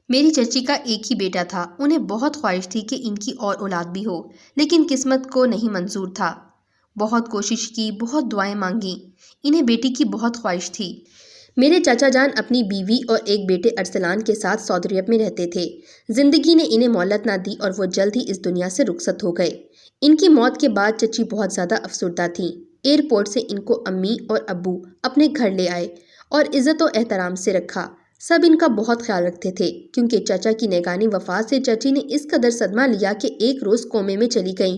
میری چچی کا ایک ہی بیٹا تھا۔ انہیں بہت خواہش تھی کہ ان کی اور اولاد بھی ہو، لیکن قسمت کو نہیں منظور تھا۔ بہت کوشش کی، بہت دعائیں مانگیں، انہیں بیٹی کی بہت خواہش تھی۔ میرے چاچا جان اپنی بیوی اور ایک بیٹے ارسلان کے ساتھ سعودی عرب میں رہتے تھے۔ زندگی نے انہیں مہلت نہ دی اور وہ جلد ہی اس دنیا سے رخصت ہو گئے۔ ان کی موت کے بعد چچی بہت زیادہ افسردہ تھیں۔ ایئرپورٹ سے ان کو امی اور ابو اپنے گھر لے آئے اور عزت و احترام سے رکھا۔ سب ان کا بہت خیال رکھتے تھے، کیونکہ چچا کی ناگہانی وفات سے چچی نے اس قدر صدمہ لیا کہ ایک روز کومے میں چلی گئیں۔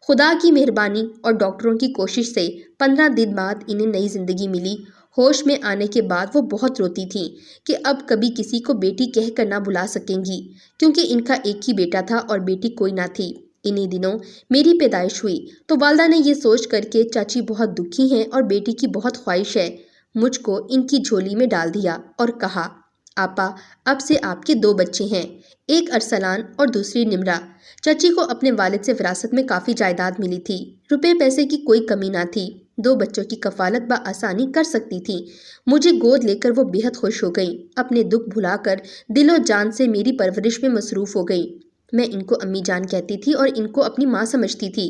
خدا کی مہربانی اور ڈاکٹروں کی کوشش سے 15 دن بعد انہیں نئی زندگی ملی۔ ہوش میں آنے کے بعد وہ بہت روتی تھیں کہ اب کبھی کسی کو بیٹی کہہ کر نہ بلا سکیں گی، کیونکہ ان کا ایک ہی بیٹا تھا اور بیٹی کوئی نہ تھی۔ انہی دنوں میری پیدائش ہوئی تو والدہ نے یہ سوچ کر کہ چاچی بہت دکھی ہیں اور بیٹی کی بہت خواہش ہے، مجھ کو ان کی جھولی میں ڈال دیا اور کہا، آپا اب سے آپ کے 2 بچے ہیں، ایک ارسلان اور دوسری نمرہ۔ چچی کو اپنے والد سے وراثت میں کافی جائیداد ملی تھی، روپے پیسے کی کوئی کمی نہ تھی، 2 بچوں کی کفالت بآسانی کر سکتی تھی۔ مجھے گود لے کر وہ بےحد خوش ہو گئیں، اپنے دکھ بھلا کر دل و جان سے میری پرورش میں مصروف ہو گئیں۔ میں ان کو امی جان کہتی تھی اور ان کو اپنی ماں سمجھتی تھی۔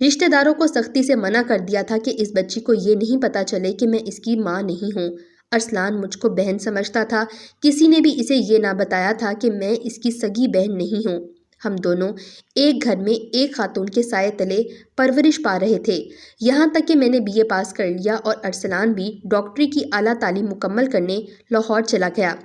رشتہ داروں کو سختی سے منع کر دیا تھا کہ اس بچی کو یہ نہیں پتہ چلے کہ میں اس کی ماں نہیں ہوں۔ ارسلان مجھ کو بہن سمجھتا تھا، کسی نے بھی اسے یہ نہ بتایا تھا کہ میں اس کی سگی بہن نہیں ہوں۔ ہم دونوں ایک گھر میں ایک خاتون کے سائے تلے پرورش پا رہے تھے، یہاں تک کہ میں نے BA پاس کر لیا اور ارسلان بھی ڈاکٹری کی اعلیٰ تعلیم مکمل کرنے لاہور چلا گیا۔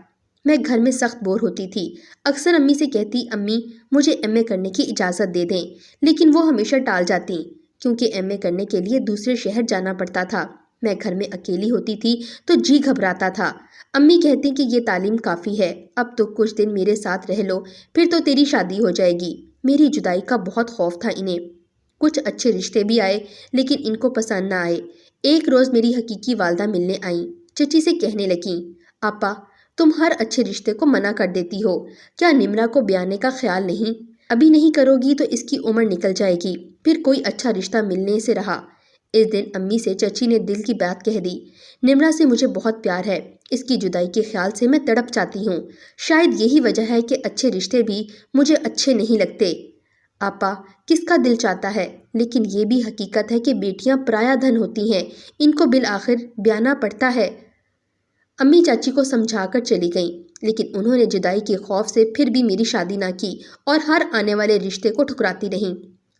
میں گھر میں سخت بور ہوتی تھی، اکثر امی سے کہتی، امی مجھے MA کرنے کی اجازت دے دیں، لیکن وہ ہمیشہ ٹال جاتی، کیونکہ MA کرنے کے لیے دوسرے شہر جانا پڑتا تھا۔ میں گھر میں اکیلی ہوتی تھی تو جی گھبراتا تھا۔ امی کہتی کہ یہ تعلیم کافی ہے، اب تو کچھ دن میرے ساتھ رہ لو، پھر تو تیری شادی ہو جائے گی۔ میری جدائی کا بہت خوف تھا انہیں۔ کچھ اچھے رشتے بھی آئے، لیکن ان کو پسند نہ آئے۔ ایک روز میری حقیقی والدہ ملنے آئیں، چچی سے کہنے لگیں، آپا تم ہر اچھے رشتے کو منع کر دیتی ہو، کیا نمرہ کو بیانے کا خیال نہیں؟ ابھی نہیں کرو گی تو اس کی عمر نکل جائے گی، پھر کوئی اچھا رشتہ ملنے سے رہا۔ اس دن امی سے چچی نے دل کی بات کہہ دی، نمرہ سے مجھے بہت پیار ہے، اس کی جدائی کے خیال سے میں تڑپ جاتی ہوں، شاید یہی وجہ ہے کہ اچھے رشتے بھی مجھے اچھے نہیں لگتے۔ آپا کس کا دل چاہتا ہے، لیکن یہ بھی حقیقت ہے کہ بیٹیاں پرایا دھن ہوتی ہیں، ان کو بالآخر بیانا پڑتا ہے۔ امی چاچی کو سمجھا کر چلی گئیں، لیکن انہوں نے جدائی کے خوف سے پھر بھی میری شادی نہ کی اور ہر آنے والے رشتے کو ٹھکراتی رہیں۔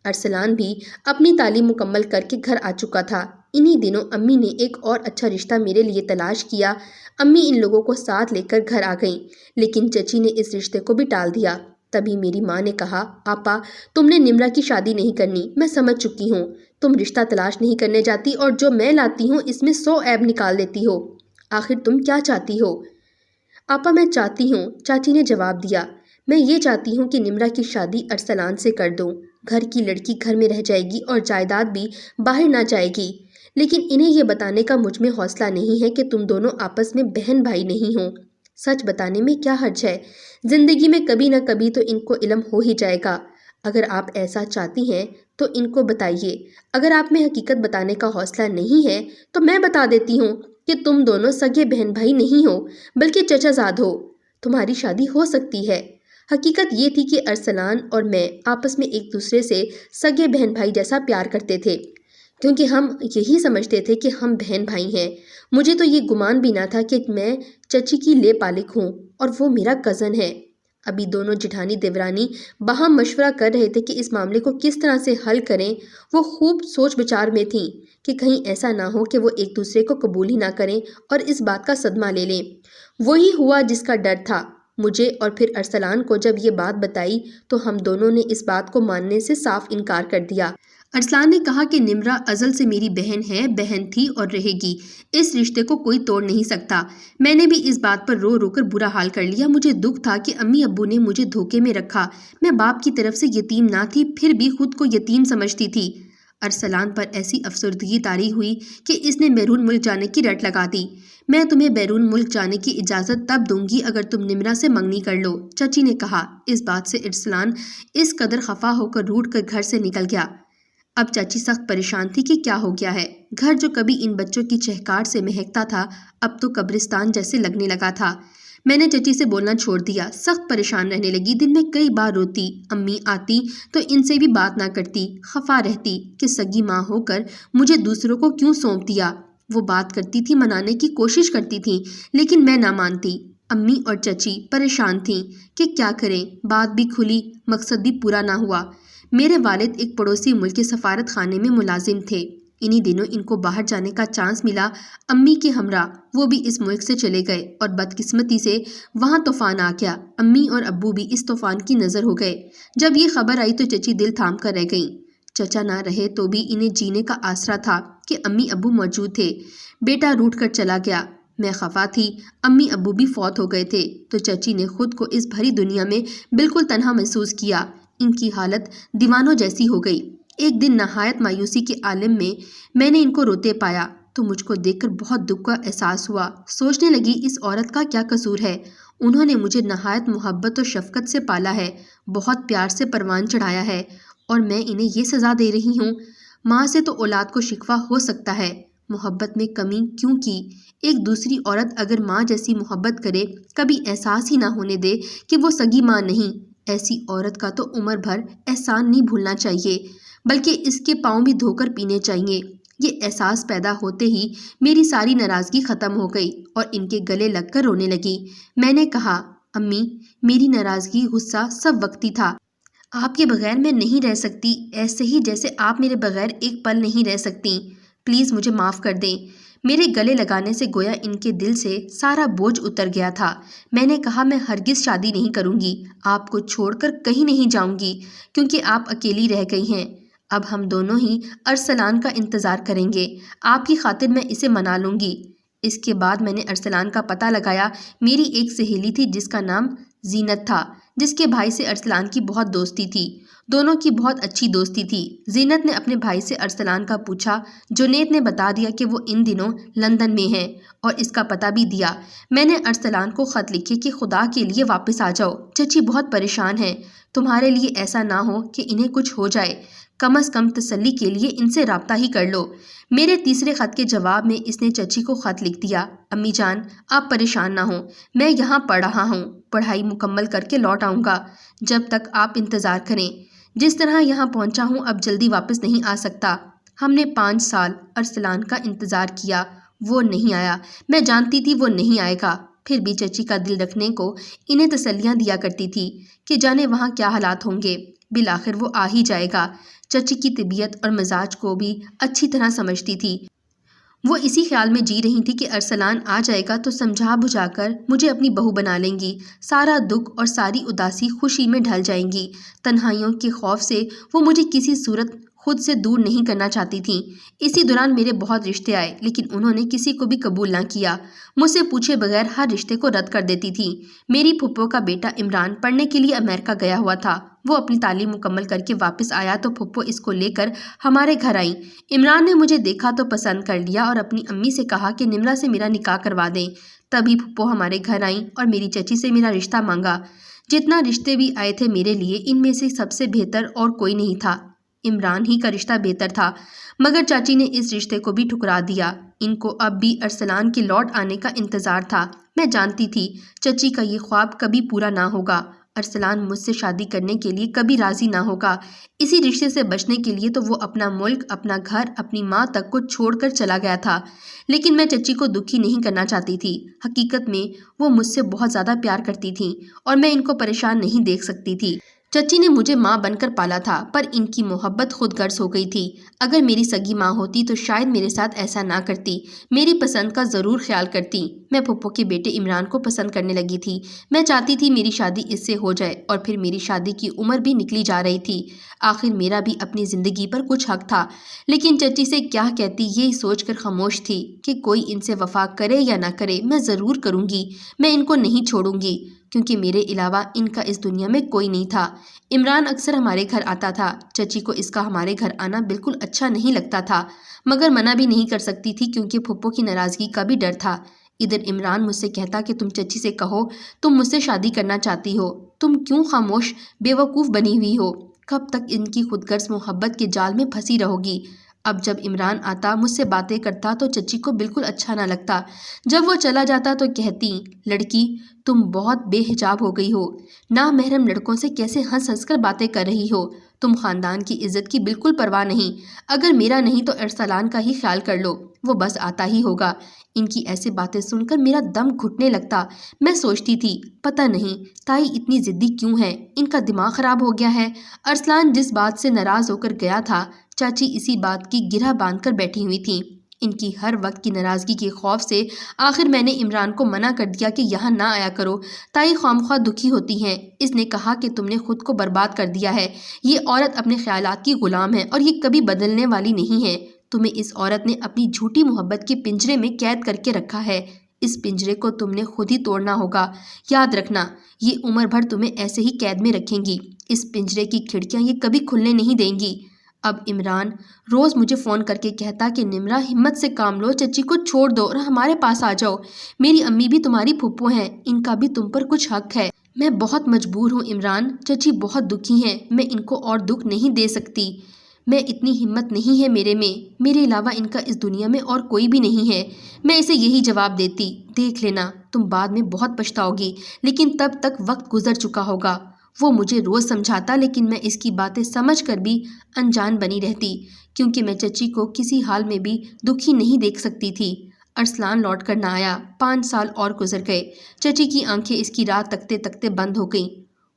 ارسلان بھی اپنی تعلیم مکمل کر کے گھر آ چکا تھا۔ انہی دنوں امی نے ایک اور اچھا رشتہ میرے لیے تلاش کیا۔ امی ان لوگوں کو ساتھ لے کر گھر آ گئیں، لیکن چچی نے اس رشتے کو بھی ٹال دیا۔ تبھی میری ماں نے کہا، آپا تم نے نمرہ کی شادی نہیں کرنی، میں سمجھ چکی ہوں، تم رشتہ تلاش نہیں کرنے جاتی اور جو میں لاتی ہوں اس میں 100 عیب نکال دیتی ہو، آخر تم کیا چاہتی ہو؟ آپا میں چاہتی ہوں، چاچی نے جواب دیا، میں یہ چاہتی ہوں کہ نمرہ کی شادی ارسلان سے کر دوں، گھر کی لڑکی گھر میں رہ جائے گی اور جائیداد بھی باہر نہ جائے گی، لیکن انہیں یہ بتانے کا مجھ میں حوصلہ نہیں ہے کہ تم دونوں آپس میں بہن بھائی نہیں ہو۔ سچ بتانے میں کیا حرج ہے، زندگی میں کبھی نہ کبھی تو ان کو علم ہو ہی جائے گا۔ اگر آپ ایسا چاہتی ہیں تو ان کو بتائیے، اگر آپ میں حقیقت بتانے کا حوصلہ نہیں ہے تو میں بتا دیتی ہوں کہ تم دونوں سگے بہن بھائی نہیں ہو بلکہ چچا زاد ہو، تمہاری شادی ہو سکتی ہے۔ حقیقت یہ تھی کہ ارسلان اور میں آپس میں ایک دوسرے سے سگے بہن بھائی جیسا پیار کرتے تھے، کیونکہ ہم یہی سمجھتے تھے کہ ہم بہن بھائی ہیں۔ مجھے تو یہ گمان بھی نہ تھا کہ میں چچی کی لے پالک ہوں اور وہ میرا کزن ہے۔ ابھی دونوں جٹھانی دیورانی باہم مشورہ کر رہے تھے کہ اس معاملے کو کس طرح سے حل کریں۔ وہ خوب سوچ بچار میں تھیں کہ کہیں ایسا نہ ہو کہ وہ ایک دوسرے کو قبول ہی نہ کریں اور اس بات کا صدمہ لے لیں۔ وہی ہوا جس کا ڈر تھا۔ مجھے اور پھر ارسلان کو جب یہ بات بتائی تو ہم دونوں نے اس بات کو ماننے سے صاف انکار کر دیا۔ ارسلان نے کہا کہ نمرہ ازل سے میری بہن ہے، بہن تھی اور رہے گی، اس رشتے کو کوئی توڑ نہیں سکتا۔ میں نے بھی اس بات پر رو رو کر برا حال کر لیا۔ مجھے دکھ تھا کہ امی ابو نے مجھے دھوکے میں رکھا، میں باپ کی طرف سے یتیم نہ تھی پھر بھی خود کو یتیم سمجھتی تھی۔ ارسلان پر ایسی افسردگی طاری ہوئی کہ اس نے بیرون ملک جانے کی رٹ لگا دی۔ میں تمہیں بیرون ملک جانے کی اجازت تب دوں گی اگر تم نمرہ سے منگنی کر لو، چچی نے کہا۔ اس بات سے ارسلان اس قدر خفا ہو کر روٹھ کر گھر سے نکل گیا۔ اب چاچی سخت پریشان تھی کہ کیا ہو گیا ہے۔ گھر جو کبھی ان بچوں کی چہکاہٹ سے مہکتا تھا اب تو قبرستان جیسے لگنے لگا تھا۔ میں نے چچی سے بولنا چھوڑ دیا، سخت پریشان رہنے لگی۔ دن میں کئی بار روتی، امی آتی تو ان سے بھی بات نہ کرتی، خفا رہتی کہ سگی ماں ہو کر مجھے دوسروں کو کیوں سونپ دیا۔ وہ بات کرتی تھی، منانے کی کوشش کرتی تھی، لیکن میں نہ مانتی۔ امی اور چچی پریشان تھیں کہ کیا کریں، بات بھی کھلی، مقصد بھی پورا نہ ہوا۔ میرے والد ایک پڑوسی ملک کے سفارت خانے میں ملازم تھے۔ انہی دنوں ان کو باہر جانے کا چانس ملا، امی کے ہمراہ وہ بھی اس ملک سے چلے گئے اور بدقسمتی سے وہاں طوفان آ گیا۔ امی اور ابو بھی اس طوفان کی نظر ہو گئے۔ جب یہ خبر آئی تو چچی دل تھام کر رہ گئیں۔ چچا نہ رہے تو بھی انہیں جینے کا آسرا تھا کہ امی ابو موجود تھے۔ بیٹا روٹھ کر چلا گیا۔ میں خفا تھی، امی ابو بھی فوت ہو گئے تھے تو چچی نے خود کو اس بھری دنیا میں بالکل تنہا محسوس کیا۔ ان کی حالت دیوانوں جیسی ہو گئی۔ ایک دن نہایت مایوسی کے عالم میں نے ان کو روتے پایا تو مجھ کو دیکھ کر بہت دکھ کا احساس ہوا۔ سوچنے لگی اس عورت کا کیا قصور ہے؟ انہوں نے مجھے نہایت محبت اور شفقت سے پالا ہے، بہت پیار سے پروان چڑھایا ہے، اور میں انہیں یہ سزا دے رہی ہوں۔ ماں سے تو اولاد کو شکوہ ہو سکتا ہے، محبت میں کمی کیوں کی؟ ایک دوسری عورت اگر ماں جیسی محبت کرے، کبھی احساس ہی نہ ہونے دے کہ وہ سگی ماں نہیں، ایسی عورت کا تو عمر بھر احسان نہیں بھولنا چاہیے، بلکہ اس کے پاؤں بھی دھو کر پینے چاہیے۔ یہ احساس پیدا ہوتے ہی میری ساری ناراضگی ختم ہو گئی اور ان کے گلے لگ کر رونے لگی۔ میں نے کہا، امی میری ناراضگی غصہ سب وقتی تھا، آپ کے بغیر میں نہیں رہ سکتی، ایسے ہی جیسے آپ میرے بغیر ایک پل نہیں رہ سکتی، پلیز مجھے معاف کر دیں۔ میرے گلے لگانے سے گویا ان کے دل سے سارا بوجھ اتر گیا تھا۔ میں نے کہا، میں ہرگز شادی نہیں کروں گی، آپ کو چھوڑ کر کہیں نہیں جاؤں گی، کیونکہ آپ اکیلی رہ گئی ہیں۔ اب ہم دونوں ہی ارسلان کا انتظار کریں گے، آپ کی خاطر میں اسے منا لوں گی۔ اس کے بعد میں نے ارسلان کا پتہ لگایا۔ میری ایک سہیلی تھی جس کا نام زینت تھا، جس کے بھائی سے ارسلان کی بہت دوستی تھی، دونوں کی بہت اچھی دوستی تھی۔ زینت نے اپنے بھائی سے ارسلان کا پوچھا، جنید نے بتا دیا کہ وہ ان دنوں لندن میں ہیں اور اس کا پتہ بھی دیا۔ میں نے ارسلان کو خط لکھے کہ خدا کے لیے واپس آ جاؤ، چچی بہت پریشان ہیں، تمہارے لیے ایسا نہ ہو کہ انہیں کچھ ہو جائے، کم از کم تسلی کے لیے ان سے رابطہ ہی کر لو۔ میرے تیسرے خط کے جواب میں اس نے چچی کو خط لکھ دیا، امی جان آپ پریشان نہ ہوں، میں یہاں پڑھ رہا ہوں، پڑھائی مکمل کر کے لوٹ آؤں گا، جب تک آپ انتظار کریں۔ جس طرح یہاں پہنچا ہوں اب جلدی واپس نہیں آ سکتا۔ ہم نے 5 سال ارسلان کا انتظار کیا، وہ نہیں آیا، میں جانتی تھی وہ نہیں آئے گا، پھر بھی چچی کا دل رکھنے کو انہیں تسلیاں دیا کرتی تھی کہ جانے وہاں کیا حالات ہوں گے، بالآخر وہ آ ہی جائے گا۔ چچی کی طبیعت اور مزاج کو بھی اچھی طرح سمجھتی تھی، وہ اسی خیال میں جی رہی تھی کہ ارسلان آ جائے گا تو سمجھا بجھا کر مجھے اپنی بہو بنا لیں گی، سارا دکھ اور ساری اداسی خوشی میں ڈھل جائیں گی۔ تنہائیوں کے خوف سے وہ مجھے کسی صورت خود سے دور نہیں کرنا چاہتی تھیں۔ اسی دوران میرے بہت رشتے آئے، لیکن انہوں نے کسی کو بھی قبول نہ کیا، مجھ سے پوچھے بغیر ہر رشتے کو رد کر دیتی تھیں۔ میری پھپھو کا بیٹا عمران پڑھنے کے لیے امریکہ گیا ہوا تھا، وہ اپنی تعلیم مکمل کر کے واپس آیا تو پھپھو اس کو لے کر ہمارے گھر آئیں۔ عمران نے مجھے دیکھا تو پسند کر لیا اور اپنی امی سے کہا کہ نمرہ سے میرا نکاح کروا دیں۔ تبھی پھپھو ہمارے گھر آئیں اور میری چچی سے میرا رشتہ مانگا۔ جتنا رشتے بھی آئے تھے میرے لیے، ان میں سے سب سے بہتر اور کوئی نہیں تھا، عمران ہی کا رشتہ بہتر تھا، مگر چاچی نے اس رشتے کو بھی ٹھکرا دیا۔ ان کو اب بھی ارسلان کے لوٹ آنے کا انتظار تھا۔ میں جانتی تھی چچی کا یہ خواب کبھی پورا نہ ہوگا، ارسلان مجھ سے شادی کرنے کے لیے کبھی راضی نہ ہوگا۔ اسی رشتے سے بچنے کے لیے تو وہ اپنا ملک، اپنا گھر، اپنی ماں تک کو چھوڑ کر چلا گیا تھا، لیکن میں چچی کو دکھی نہیں کرنا چاہتی تھی۔ حقیقت میں وہ مجھ سے بہت زیادہ پیار کرتی تھیں اور میں ان کو پریشان نہیں دیکھ سکتی تھی۔ چچی نے مجھے ماں بن کر پالا تھا، پر ان کی محبت خود غرض ہو گئی تھی۔ اگر میری سگی ماں ہوتی تو شاید میرے ساتھ ایسا نہ کرتی، میری پسند کا ضرور خیال کرتی۔ میں پھپھو کے بیٹے عمران کو پسند کرنے لگی تھی، میں چاہتی تھی میری شادی اس سے ہو جائے، اور پھر میری شادی کی عمر بھی نکلی جا رہی تھی، آخر میرا بھی اپنی زندگی پر کچھ حق تھا۔ لیکن چچی سے کیا کہتی یہ سوچ کر خاموش تھی کہ کوئی ان سے وفا کرے یا نہ کرے، میں ضرور کروں گی، میں ان کو نہیں چھوڑوں گی، کیونکہ میرے علاوہ ان کا اس دنیا میں کوئی نہیں تھا۔ عمران اکثر ہمارے گھر آتا تھا، چچی کو اس کا ہمارے گھر آنا بالکل اچھا نہیں لگتا تھا، مگر منع بھی نہیں کر سکتی تھی کیونکہ پھپھو کی ناراضگی کا بھی ڈر تھا۔ ادھر عمران مجھ سے کہتا کہ تم چچی سے کہو تم مجھ سے شادی کرنا چاہتی ہو، تم کیوں خاموش بے وقوف بنی ہوئی ہو، کب تک ان کی خود غرض محبت کے جال میں پھنسی رہو گی؟ اب جب عمران آتا مجھ سے باتیں کرتا تو چچی کو بالکل اچھا نہ لگتا۔ جب وہ چلا جاتا تو کہتی، لڑکی تم بہت بے حجاب ہو گئی ہو، نامحرم لڑکوں سے کیسے ہنس ہنس کر باتیں کر رہی ہو، تم خاندان کی عزت کی بالکل پرواہ نہیں، اگر میرا نہیں تو ارسلان کا ہی خیال کر لو، وہ بس آتا ہی ہوگا۔ ان کی ایسے باتیں سن کر میرا دم گھٹنے لگتا۔ میں سوچتی تھی پتہ نہیں تائی اتنی ضدی کیوں ہے، ان کا دماغ خراب ہو گیا ہے۔ ارسلان جس بات سے ناراض ہو کر گیا تھا چاچی اسی بات کی گرہ باندھ کر بیٹھی ہوئی تھی۔ ان کی ہر وقت کی ناراضگی کے خوف سے آخر میں نے عمران کو منع کر دیا کہ یہاں نہ آیا کرو، تائی خواہ دکھی ہوتی ہیں۔ اس نے کہا کہ تم نے خود کو برباد کر دیا ہے، یہ عورت اپنے خیالات کی غلام ہے اور یہ کبھی بدلنے والی نہیں ہے۔ تمہیں اس عورت نے اپنی جھوٹی محبت کے پنجرے میں قید کر کے رکھا ہے، اس پنجرے کو تم نے خود ہی توڑنا ہوگا، یاد رکھنا یہ عمر بھر تمہیں ایسے ہی قید میں رکھیں گی، اس پنجرے کی کھڑکیاں یہ کبھی کھلنے نہیں دیں گی۔ اب عمران روز مجھے فون کر کے کہتا کہ نمرا ہمت سے کام لو، چچی کو چھوڑ دو اور ہمارے پاس آ جاؤ، میری امی بھی تمہاری پھپھو ہیں، ان کا بھی تم پر کچھ حق ہے۔ میں بہت مجبور ہوں عمران، چچی بہت دکھی ہیں، میں ان کو اور دکھ نہیں دے سکتی، میں اتنی ہمت نہیں ہے میرے علاوہ ان کا اس دنیا میں اور کوئی بھی نہیں ہے۔ میں اسے یہی جواب دیتی، دیکھ لینا تم بعد میں بہت پچھتاؤ گی، لیکن تب تک وقت گزر چکا ہوگا۔ وہ مجھے روز سمجھاتا لیکن میں اس کی باتیں سمجھ کر بھی انجان بنی رہتی، کیونکہ میں چچی کو کسی حال میں بھی دکھی نہیں دیکھ سکتی تھی۔ ارسلان لوٹ کر نہ آیا، 5 سال اور گزر گئے، چچی کی آنکھیں اس کی راہ تکتے تکتے بند ہو گئیں،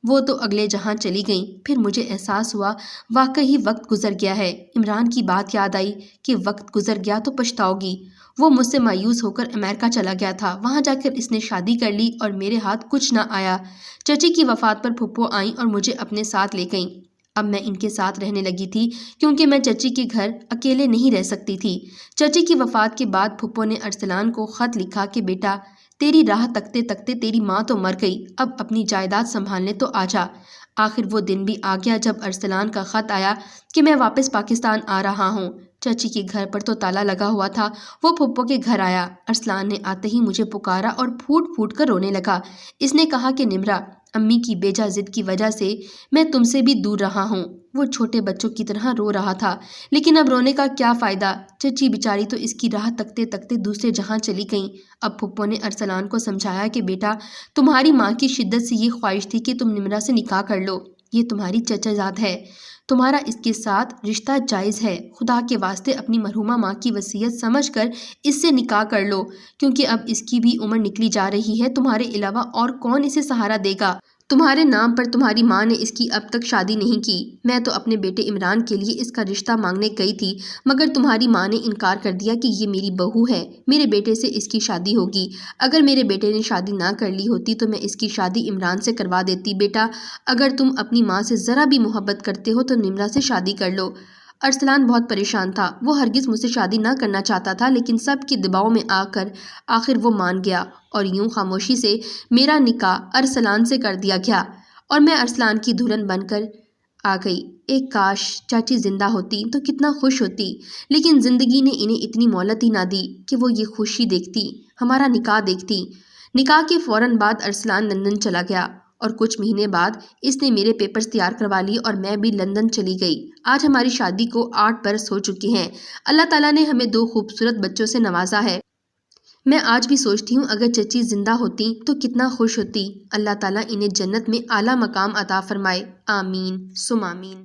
وہ تو اگلے جہاں چلی گئیں۔ پھر مجھے احساس ہوا واقعی وقت گزر گیا ہے۔ عمران کی بات یاد آئی کہ وقت گزر گیا تو پچھتاؤ گی۔ وہ مجھ سے مایوس ہو کر امریکہ چلا گیا تھا، وہاں جا کر اس نے شادی کر لی اور میرے ہاتھ کچھ نہ آیا۔ چچی کی وفات پر پھپھو آئیں اور مجھے اپنے ساتھ لے گئیں۔ اب میں ان کے ساتھ رہنے لگی تھی کیونکہ میں چچی کے گھر اکیلے نہیں رہ سکتی تھی۔ چچی کی وفات کے بعد پھپھو نے ارسلان کو خط لکھا کہ بیٹا تیری راہ تکتے تکتے تیری ماں تو مر گئی، اب اپنی جائیداد سنبھالنے تو آ جا۔ آخر وہ دن بھی آ گیا جب ارسلان کا خط آیا کہ میں واپس پاکستان آ رہا ہوں۔ چچی کے گھر پر تو تالا لگا ہوا تھا، وہ پھپھو کے گھر آیا۔ ارسلان نے آتے ہی مجھے پکارا اور پھوٹ پھوٹ کر رونے لگا۔ اس نے کہا کہ نمرا امی کی بیجا ضد کی وجہ سے میں تم سے بھی دور رہا ہوں۔ وہ چھوٹے بچوں کی طرح رو رہا تھا، لیکن اب رونے کا کیا فائدہ، چچی بیچاری تو اس کی راہ تکتے تکتے دوسرے جہاں چلی گئیں۔ اب پھپھو نے ارسلان کو سمجھایا کہ بیٹا تمہاری ماں کی شدت سے یہ خواہش تھی کہ تم نمرا سے نکاح کر لو، یہ تمہاری چچا زاد ہے، تمہارا اس کے ساتھ رشتہ جائز ہے، خدا کے واسطے اپنی مرحومہ ماں کی وصیت سمجھ کر اس سے نکاح کر لو، کیونکہ اب اس کی بھی عمر نکلی جا رہی ہے، تمہارے علاوہ اور کون اسے سہارا دے گا، تمہارے نام پر تمہاری ماں نے اس کی اب تک شادی نہیں کی۔ میں تو اپنے بیٹے عمران کے لیے اس کا رشتہ مانگنے گئی تھی، مگر تمہاری ماں نے انکار کر دیا کہ یہ میری بہو ہے، میرے بیٹے سے اس کی شادی ہوگی۔ اگر میرے بیٹے نے شادی نہ کر لی ہوتی تو میں اس کی شادی عمران سے کروا دیتی۔ بیٹا اگر تم اپنی ماں سے ذرا بھی محبت کرتے ہو تو نمرا سے شادی کر لو۔ ارسلان بہت پریشان تھا، وہ ہرگز مجھ سے شادی نہ کرنا چاہتا تھا، لیکن سب کے دباؤ میں آ کر آخر وہ مان گیا اور یوں خاموشی سے میرا نکاح ارسلان سے کر دیا گیا اور میں ارسلان کی دلہن بن کر آ گئی۔ ایک کاش چاچی زندہ ہوتی تو کتنا خوش ہوتی، لیکن زندگی نے انہیں اتنی مہلت ہی نہ دی کہ وہ یہ خوشی دیکھتی، ہمارا نکاح دیکھتی۔ نکاح کے فوراً بعد ارسلان لندن چلا گیا اور کچھ مہینے بعد اس نے میرے پیپرز تیار کروا لیے اور میں بھی لندن چلی گئی۔ آج ہماری شادی کو 8 برس ہو چکے ہیں، اللہ تعالیٰ نے ہمیں 2 خوبصورت بچوں سے نوازا ہے۔ میں آج بھی سوچتی ہوں اگر چچی زندہ ہوتی تو کتنا خوش ہوتی۔ اللہ تعالیٰ انہیں جنت میں اعلیٰ مقام عطا فرمائے، آمین ثم آمین۔